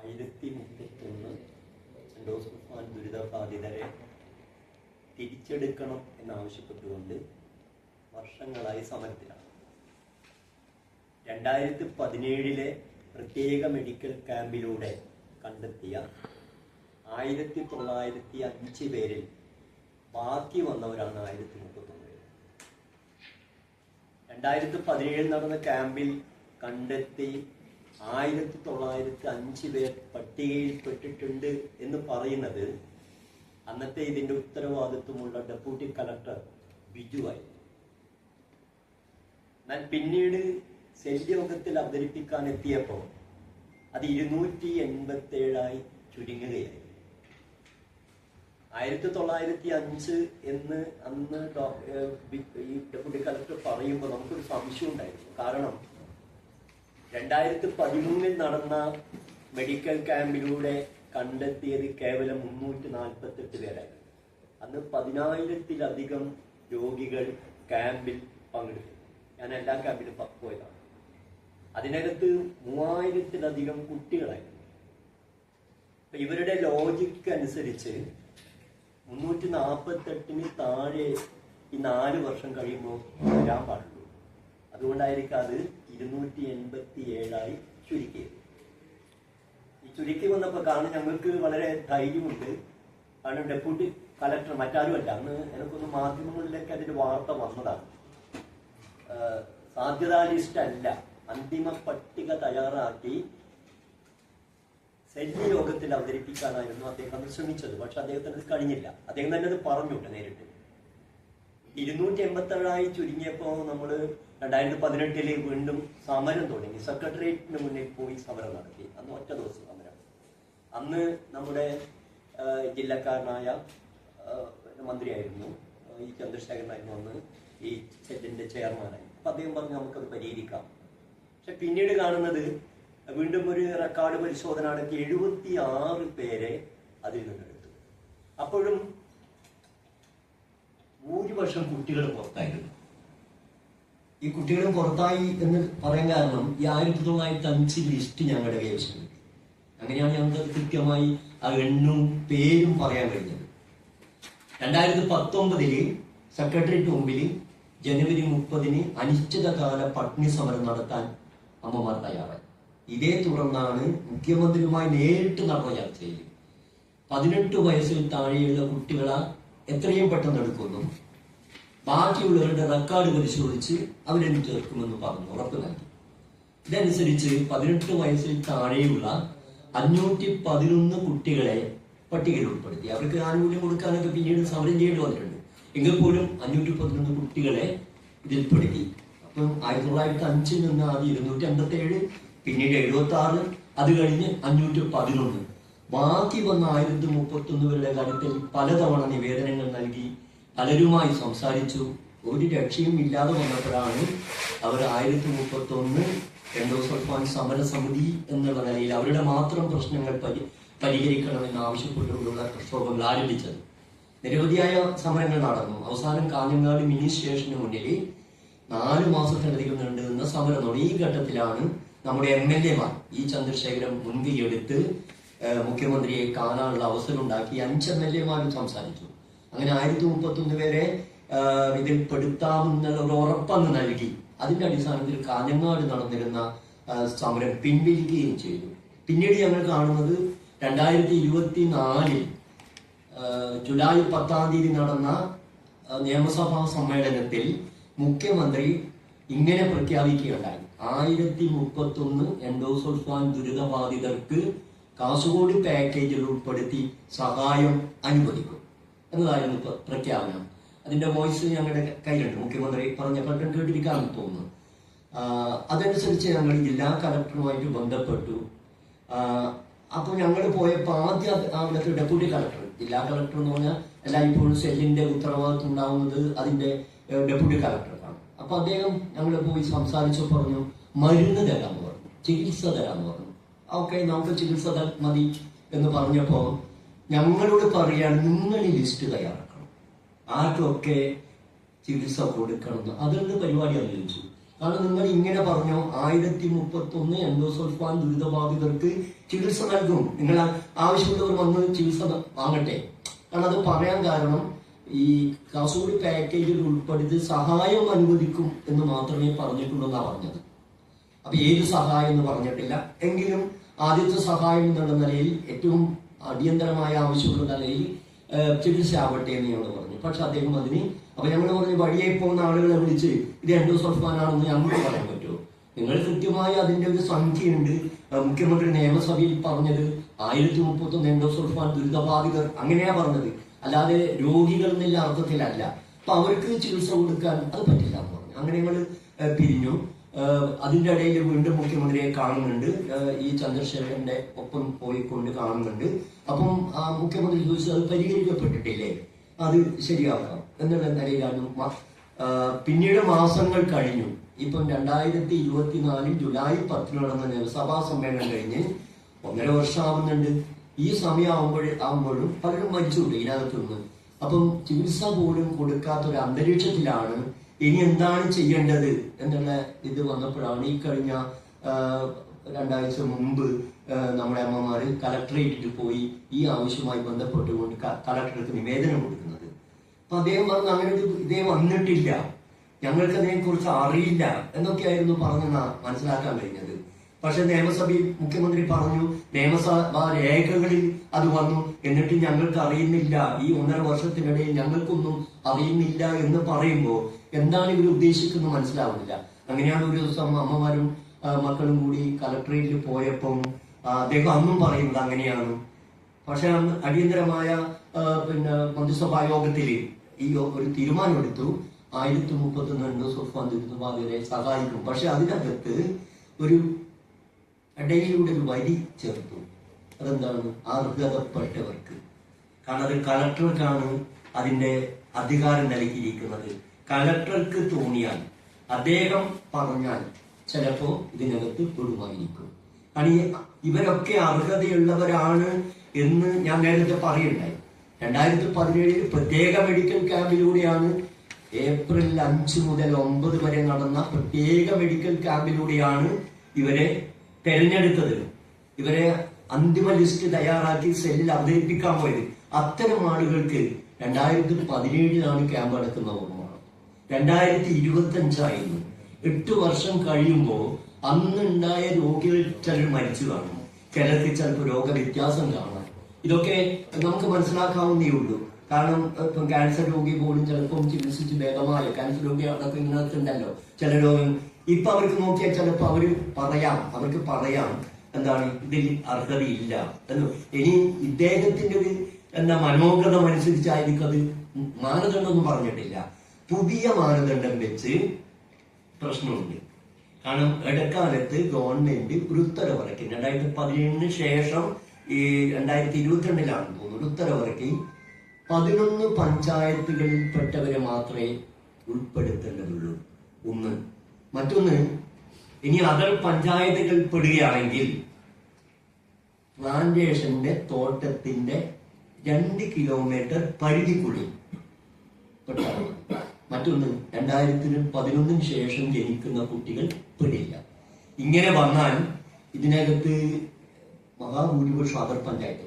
1031 endosulfan ദുരിതബാധിതരെ തിരിച്ചെടുക്കണം എന്നാവശ്യപ്പെട്ടുകൊണ്ട് വർഷങ്ങളായി സമരത്തിലാണ്. 2017 പ്രത്യേക medical ക്യാമ്പിലൂടെ കണ്ടെത്തിയ 1905 പേരിൽ ബാക്കി വന്നവരാണ് 1031 പേര്. 2017 നടന്ന ക്യാമ്പിൽ കണ്ടെത്തി 1905 പേർ പട്ടികയിൽപ്പെട്ടിട്ടുണ്ട് എന്ന് പറയുന്നത് അന്നത്തെ ഇതിന്റെ ഉത്തരവാദിത്വമുള്ള ഡെപ്യൂട്ടി കളക്ടർ ബിജുവായി. എന്നാൽ പിന്നീട് സെല്യോഗത്തിൽ അവതരിപ്പിക്കാൻ എത്തിയപ്പോൾ അത് 287 ചുരുങ്ങുകയായി. 1905 എന്ന് അന്ന് ഈ ഡെപ്യൂട്ടി കളക്ടർ പറയുമ്പോൾ നമുക്കൊരു സംശയം ഉണ്ടായിരുന്നു. കാരണം 2013 നടന്ന മെഡിക്കൽ ക്യാമ്പിലൂടെ കണ്ടെത്തിയത് കേവലം 348 പേരായിരുന്നു. അന്ന് 10,000-ത്തിലധികം രോഗികൾ ക്യാമ്പിൽ പങ്കെടുത്തു. ഞാൻ എല്ലാ ക്യാമ്പിലും പോയതാണ്. അതിനകത്ത് 3,000-ത്തിലധികം കുട്ടികളായിരുന്നു. അപ്പൊ ഇവരുടെ ലോജിക്ക് അനുസരിച്ച് 348 താഴെ ഈ 4 വർഷം കഴിയുമ്പോൾ വരാൻ പാടുള്ളൂ. അതുകൊണ്ടായിരിക്കും അത് 287 ചുരുക്കിയത്. ഈ ചുരുക്കി വന്നപ്പോൾ കാരണം ഞങ്ങൾക്ക് വളരെ ധൈര്യമുണ്ട്. കാരണം ഡെപ്യൂട്ടി കളക്ടർ മറ്റാരുമല്ല, അന്ന് എനിക്കൊന്ന് മാധ്യമങ്ങളിലേക്ക് അതിന്റെ വാർത്ത വന്നതാണ്. സാധ്യതാ ലിസ്റ്റ് അല്ല, അന്തിമ പട്ടിക തയ്യാറാക്കി സെല്ല് യോഗത്തിൽ അവതരിപ്പിക്കാനായിരുന്നു അദ്ദേഹം ശ്രമിച്ചത്. പക്ഷെ അദ്ദേഹത്തിന് അത് കഴിഞ്ഞില്ല. അദ്ദേഹം തന്നെ അത് പറഞ്ഞുണ്ട് നേരിട്ട്. 287 ചുരുങ്ങിയപ്പോൾ നമ്മൾ 2018 വീണ്ടും സമരം തുടങ്ങി. സെക്രട്ടേറിയറ്റിന് മുന്നിൽ പോയി സമരം നടത്തി. അന്ന് ഒറ്റ ദിവസം സമരം. അന്ന് നമ്മുടെ ജില്ലക്കാരനായ മന്ത്രിയായിരുന്നു ഈ ചന്ദ്രശേഖരനായിരുന്നു അന്ന് ഈ സെല്ലിന്റെ ചെയർമാനായി. അപ്പൊ അദ്ദേഹം പറഞ്ഞു നമുക്കത് പരിഹരിക്കാം. പക്ഷെ പിന്നീട് കാണുന്നത് വീണ്ടും ഒരു റെക്കോർഡ് പരിശോധന നടത്തി 76 പേരെ അതിൽ നിന്നെടുത്തു. അപ്പോഴും ഭൂരിപക്ഷം കുട്ടികൾ പുറത്തായിരുന്നു. ഈ കുട്ടികൾ പുറത്തായി എന്ന് പറയാൻ കാരണം ഈ 1905 ലിസ്റ്റ് ഞങ്ങളുടെ കൈവശം. അങ്ങനെയാണ് ഞങ്ങൾക്ക് കൃത്യമായി ആ എണ്ണവും പേരും പറയാൻ കഴിഞ്ഞത്. 2019 സെക്രട്ടേറിയറ്റ് മുമ്പിൽ ജനുവരി 30 അനിശ്ചിതകാല പട്ടിണി സമരം നടത്താൻ അമ്മമാർ തയ്യാറായി. ഇതേ തുടർന്നാണ് മുഖ്യമന്ത്രിയുമായി നേരിട്ട് നടന്ന ചർച്ചയിൽ 18 വയസ്സിൽ താഴെയുള്ള കുട്ടികളെ എത്രയും പെട്ടെന്ന് എടുക്കുന്നു, ബാക്കിയുള്ളവരുടെ റെക്കോർഡ് പരിശോധിച്ച് അവരെ ചേർക്കുമെന്ന് പറഞ്ഞു ഉറപ്പ് നൽകി. ഇതനുസരിച്ച് 18 വയസ്സിൽ താഴെയുള്ള 511 കുട്ടികളെ പട്ടികയിൽ ഉൾപ്പെടുത്തി. അവർക്ക് ആനുകൂല്യം കൊടുക്കാനൊക്കെ പിന്നീട് സമരം ചെയ്യേണ്ടി വന്നിട്ടുണ്ട്. എങ്കിൽ പോലും 511 കുട്ടികളെ ഇതിൽപ്പെടുത്തി. അപ്പം 1905 നിന്ന് ആദ്യം 287, പിന്നീട് 76, അത് കഴിഞ്ഞ് 511. ബാക്കി വന്ന 1031 പേരുടെ കാര്യത്തിൽ പലതവണ നിവേദനങ്ങൾ നൽകി പലരുമായി സംസാരിച്ചു. ഒരു രക്ഷയും ഇല്ലാതെ വന്നപ്പോഴാണ് അവർ 1031 എൻഡോസൾഫാൻ സമരസമിതി എന്നുള്ള നിലയിൽ അവരുടെ മാത്രം പ്രശ്നങ്ങൾ പരിഹരിക്കണമെന്ന് ആവശ്യപ്പെട്ടുകൊണ്ടുള്ള പ്രക്ഷോഭങ്ങൾ ആരംഭിച്ചത്. നിരവധിയായ സമരങ്ങൾ നടന്നു. അവസാനം കാഞ്ഞങ്ങാട് മിനി സ്റ്റേഷന് മുന്നിൽ 4 മാസത്തിലധികം നീണ്ടുനിന്ന സമരം. ഈ ഘട്ടത്തിലാണ് നമ്മുടെ MLA-മാർ ഈ ചന്ദ്രശേഖരൻ മുൻകൈയെടുത്ത് മുഖ്യമന്ത്രിയെ കാണാനുള്ള അവസരം ഉണ്ടാക്കി. 5 MLA-മാരും സംസാരിച്ചു. അങ്ങനെ 1031 പേരെ ഇതിൽ പെടുത്താമെന്നുള്ള ഒരു ഉറപ്പങ്ങ് നൽകി. അതിന്റെ അടിസ്ഥാനത്തിൽ കാഞ്ഞങ്ങാട് നടന്നിരുന്ന സമരം പിൻവലിക്കുകയും ചെയ്തു. പിന്നീട് ഞങ്ങൾ കാണുന്നത് 2024 ജൂലൈ 10 നടന്ന നിയമസഭാ സമ്മേളനത്തിൽ മുഖ്യമന്ത്രി ഇങ്ങനെ പ്രഖ്യാപിക്കുകയുണ്ടായി: 1031 എൻഡോസൾഫാൻ ദുരിതബാധിതർക്ക് കാസർഗോഡ് പാക്കേജിൽ ഉൾപ്പെടുത്തി സഹായം അനുവദിക്കും എന്നതായിരുന്നു പ്രഖ്യാപനം. അതിന്റെ വോയിസ് ഞങ്ങളുടെ കയ്യിലുണ്ട്. മുഖ്യമന്ത്രി പറഞ്ഞ കണ്ടന്റ് കേട്ടിരിക്കാമെന്ന് തോന്നുന്നു. അതനുസരിച്ച് ഞങ്ങൾ ജില്ലാ കളക്ടറുമായിട്ട് ബന്ധപ്പെട്ടു. അപ്പോൾ ഞങ്ങൾ പോയപ്പോൾ ആദ്യം അവിടുത്തെ ഡെപ്യൂട്ടി കളക്ടർ, ജില്ലാ കളക്ടർ എന്ന് പറഞ്ഞാൽ എല്ലായ്പ്പോഴും സെല്ലിന്റെ ഉത്തരവാദിത്വം ഉണ്ടാവുന്നത് അതിന്റെ ഡെപ്യൂട്ടി കളക്ടർക്കാണ്. അപ്പൊ അദ്ദേഹം ഞങ്ങൾ പോയി സംസാരിച്ചു, പറഞ്ഞു മരുന്ന് തരാമെന്ന് പറഞ്ഞു, ചികിത്സ തരാമെന്ന് പറഞ്ഞു. ഓക്കെ, നമുക്ക് ചികിത്സ മതി എന്ന് പറഞ്ഞപ്പോൾ ഞങ്ങളോട് പറയാണ് നിങ്ങൾ ഈ ലിസ്റ്റ് തയ്യാറാക്കണം, ആർക്കൊക്കെ ചികിത്സ കൊടുക്കണം. അതുകൊണ്ട് പരിപാടി ആലോചിച്ചു. കാരണം നിങ്ങൾ ഇങ്ങനെ പറഞ്ഞു 1031 എൻഡോസൾഫാൻ ദുരിതബാധിതർക്ക് ചികിത്സ നൽകും, നിങ്ങൾ ആവശ്യമുള്ളവർ വന്ന് ചികിത്സ വാങ്ങട്ടെ. കാരണം അത് പറയാൻ കാരണം ഈ കാസർഗോഡ് പാക്കേജിൽ ഉൾപ്പെടുത്തി സഹായം അനുവദിക്കും എന്ന് മാത്രമേ പറഞ്ഞിട്ടുള്ളൂ എന്നാണ് പറഞ്ഞത്. അപ്പൊ ഏത് സഹായം എന്ന് പറഞ്ഞിട്ടില്ല. എങ്കിലും ആദ്യത്തെ സഹായം എന്നുള്ള നിലയിൽ ഏറ്റവും അടിയന്തരമായ ആവശ്യമുള്ള നിലയിൽ ചികിത്സ ആവട്ടെ എന്ന് ഞങ്ങൾ പറഞ്ഞു. പക്ഷെ അദ്ദേഹം അതിന് അപ്പൊ ഞങ്ങൾ പറഞ്ഞു വഴിയെ പോകുന്ന ആളുകളെ വിളിച്ച് ഇത് എൻഡോസൾഫാനാണെന്ന് ഞങ്ങൾക്ക് പറയാൻ പറ്റുമോ? നിങ്ങൾ കൃത്യമായി അതിന്റെ ഒരു സംഖ്യയുണ്ട്. മുഖ്യമന്ത്രി നിയമസഭയിൽ പറഞ്ഞത് 1031 എൻഡോസൾഫാൻ ദുരിതബാധിതർ അങ്ങനെയാ പറഞ്ഞത്, അല്ലാതെ രോഗികൾ എന്നുള്ള അർത്ഥത്തിലല്ല. അപ്പൊ അവർക്ക് ചികിത്സ കൊടുക്കാൻ അത് പറ്റില്ല എന്ന് പറഞ്ഞു. അങ്ങനെ ഞങ്ങൾ പിരിഞ്ഞു. അതിന്റെ ഇടയിൽ വീണ്ടും മുഖ്യമന്ത്രിയെ കാണുന്നുണ്ട്, ഈ ചന്ദ്രശേഖരന്റെ ഒപ്പം പോയിക്കൊണ്ട് കാണുന്നുണ്ട്. അപ്പം മുഖ്യമന്ത്രി ചോദിച്ചത് അത് പരിഹരിക്കപ്പെട്ടിട്ടില്ലേ, അത് ശരിയാക്കാം എന്നുള്ള നിലയിലാണ്. പിന്നീട് മാസങ്ങൾ കഴിഞ്ഞു. ഇപ്പം 2024 ജൂലൈ 10 നടന്ന നിയമസഭാ സമ്മേളനം കഴിഞ്ഞ് 1.5 വർഷം ആവുന്നുണ്ട്. ഈ സമയം ആവുമ്പോഴും പലരും മരിച്ചുണ്ട് ഇതിനകത്തുനിന്ന്. അപ്പം ചികിത്സ പോലും കൊടുക്കാത്തൊരു അന്തരീക്ഷത്തിലാണ് ഇനി എന്താണ് ചെയ്യേണ്ടത് എന്നുള്ള ഇത് വന്നപ്പോഴാണ് ഈ കഴിഞ്ഞ 2 ആഴ്ച മുമ്പ് നമ്മുടെ അമ്മമാര് കലക്ടറേറ്റിൽ പോയി ഈ ആവശ്യവുമായി ബന്ധപ്പെട്ടുകൊണ്ട് കലക്ടർക്ക് നിവേദനം കൊടുക്കുന്നത്. അപ്പൊ അദ്ദേഹം പറഞ്ഞു അങ്ങനെ ഒരു ഇതേ വന്നിട്ടില്ല, ഞങ്ങൾക്ക് അതിനെക്കുറിച്ച് അറിയില്ല എന്നൊക്കെയായിരുന്നു പറഞ്ഞെന്നാ മനസ്സിലാക്കാൻ കഴിഞ്ഞത്. പക്ഷെ നിയമസഭയിൽ മുഖ്യമന്ത്രി പറഞ്ഞു നിയമസഭാ രേഖകളിൽ അത് വന്നു, എന്നിട്ട് ഞങ്ങൾക്ക് അറിയുന്നില്ല, ഈ 1.5 വർഷത്തിനിടയിൽ ഞങ്ങൾക്കൊന്നും അറിയുന്നില്ല എന്ന് പറയുമ്പോൾ എന്താണ് ഇവർ ഉദ്ദേശിക്കുന്നത് മനസ്സിലാവുന്നില്ല. അങ്ങനെയാണ് ഒരു ദിവസം അമ്മമാരും മക്കളും കൂടി കലക്ടറേറ്റിൽ പോയപ്പം അദ്ദേഹം അന്നും പറയുന്നത് അങ്ങനെയാണ്. പക്ഷെ അടിയന്തരമായ മന്ത്രിസഭാ യോഗത്തിൽ ഈ ഒരു തീരുമാനമെടുത്തു, 1031 എൻഡോസൾഫാൻ ദുരിതബാധിതരെ സഹായിക്കും. പക്ഷെ അതിനകത്ത് ഒരു ഇടയിലൂടെ ഒരു വരി ചേർത്തു. അതെന്താണ്? അർഹതപ്പെട്ടവർക്ക്. കാരണം അത് കളക്ടർക്കാണ് അതിന്റെ അധികാരം നൽകിയിരിക്കുന്നത്. കളക്ടർക്ക് തോന്നിയാൽ, അദ്ദേഹം പറഞ്ഞാൽ ചിലപ്പോ ഇതിനകത്ത് പെടുമായിരിക്കും. കാരണം ഇവരൊക്കെ അർഹതയുള്ളവരാണ് എന്ന് ഞാൻ നേരത്തെ പറയുണ്ടായി. 2017 പ്രത്യേക മെഡിക്കൽ ക്യാമ്പിലൂടെയാണ് ഏപ്രിൽ 5 മുതൽ 9 വരെ നടന്ന പ്രത്യേക മെഡിക്കൽ ക്യാമ്പിലൂടെയാണ് ഇവരെ തെരഞ്ഞെടുത്തത്. ഇവരെ അന്തിമ ലിസ്റ്റ് തയ്യാറാക്കി സെല്ലിൽ അവതരിപ്പിക്കാൻ പോയത്. അത്തരം ആളുകൾക്ക് 2017 ക്യാമ്പ് നടക്കുന്ന ഓർമ്മയാണ്. 2025 ആയിരുന്നു. 8 വർഷം കഴിയുമ്പോൾ അന്നുണ്ടായ രോഗികൾ ചിലർ മരിച്ചു കാണും, ചിലർക്ക് ചിലപ്പോൾ രോഗവ്യത്യാസം കാണാം. ഇതൊക്കെ നമുക്ക് മനസ്സിലാക്കാവുന്നേ ഉള്ളൂ. കാരണം ഇപ്പം ക്യാൻസർ രോഗി പോലും ചിലപ്പം ചികിത്സിച്ച് ഭേദമായ ക്യാൻസർ രോഗി അതൊക്കെ ഇതിനകത്തുണ്ടല്ലോ ചില രോഗം. ഇപ്പൊ അവർക്ക് നോക്കിയാൽ ചിലപ്പോൾ അവർക്ക് പറയാം എന്താണ് ഇതിൽ അർഹതയില്ല എന്ന്. ഇനി ഇദ്ദേഹത്തിന്റെ ഒരു മനോഗതം അനുസരിച്ചായിരിക്കും അത്. മാനദണ്ഡമൊന്നും പറഞ്ഞിട്ടില്ല. പുതിയ മാനദണ്ഡം വെച്ച് പ്രശ്നമുണ്ട്. കാരണം ഇടക്കാലത്ത് ഗവൺമെന്റ് ഒരു ഉത്തരവിറക്കി 2017 ശേഷം ഈ 2022 തോന്നുന്നു ഉത്തരവിറക്കി 11 പഞ്ചായത്തുകളിൽപ്പെട്ടവരെ മാത്രമേ ഉൾപ്പെടുത്തേണ്ടതുള്ളൂ. ഒന്ന്. മറ്റൊന്ന്, ഇനി അതർ പഞ്ചായത്തുകൾ പെടുകയാണെങ്കിൽ പ്ലാന്റേഷന്റെ തോട്ടത്തിന്റെ 2 കിലോമീറ്റർ പരിധിക്കുള്ളിൽ പെട്ടാൽ. മറ്റൊന്ന്, 2011 ശേഷം ജനിക്കുന്ന കുട്ടികൾ പെടില്ല. ഇങ്ങനെ വന്നാൽ ഇതിനകത്ത് മഹാഭൂരിപക്ഷം അതർ പഞ്ചായത്ത്